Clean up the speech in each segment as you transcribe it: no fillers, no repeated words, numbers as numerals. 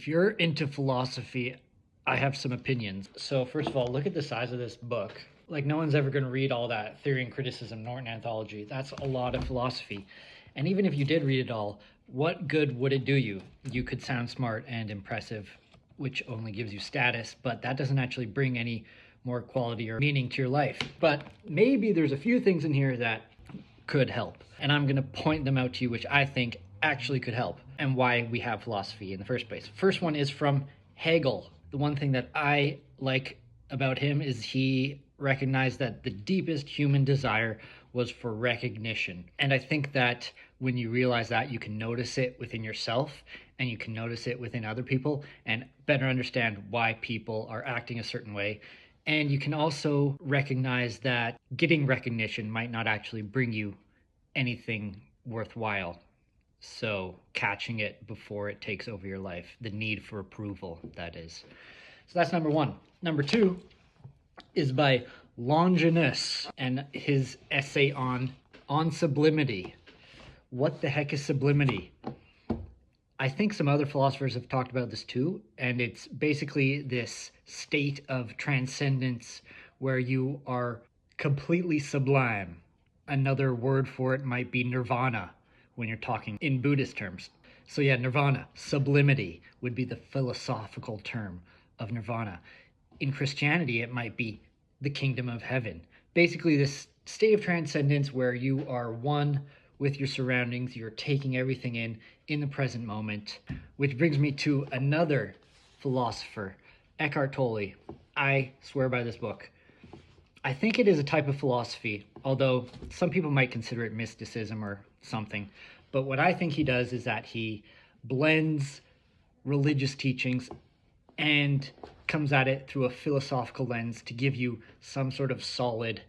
If you're into philosophy, I have some opinions. So, first of all, look at the size of this book. Like, no one's ever going to read all that Theory and Criticism, Norton Anthology. That's a lot of philosophy. And even if you did read it all, what good would it do you? You could sound smart and impressive, which only gives you status, but that doesn't actually bring any more quality or meaning to your life. But maybe there's a few things in here that could help. And I'm going to point them out to you, which I think actually could help, and why we have philosophy in the first place. First one is from Hegel. The one thing that I like about him is he recognized that the deepest human desire was for recognition. And I think that when you realize that, you can notice it within yourself and you can notice it within other people and better understand why people are acting a certain way. And you can also recognize that getting recognition might not actually bring you anything worthwhile. So catching it before it takes over your life, the need for approval, that is. So that's number one. Number two is by Longinus and his essay on sublimity. What the heck is sublimity? I think some other philosophers have talked about this too, and it's basically this state of transcendence where you are completely sublime. Another word for it might be nirvana when you're talking in Buddhist terms. So yeah, nirvana, sublimity would be the philosophical term of nirvana. In Christianity, it might be the kingdom of heaven. Basically, this state of transcendence where you are one with your surroundings, you're taking everything in the present moment, which brings me to another philosopher, Eckhart Tolle. I swear by this book. I think it is a type of philosophy, although some people might consider it mysticism or something. But what I think he does is that he blends religious teachings and comes at it through a philosophical lens to give you some sort of solid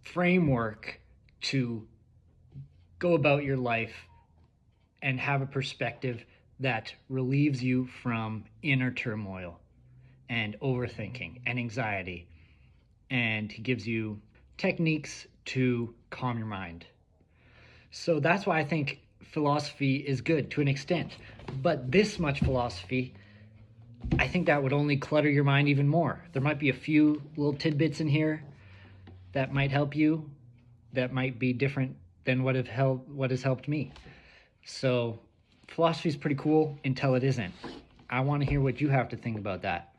framework to go about your life and have a perspective that relieves you from inner turmoil and overthinking and anxiety. And he gives you techniques to calm your mind. So that's why I think philosophy is good to an extent. But this much philosophy, I think that would only clutter your mind even more. There might be a few little tidbits in here that might help you, that might be different than what has helped me. So philosophy is pretty cool until it isn't. I want to hear what you have to think about that.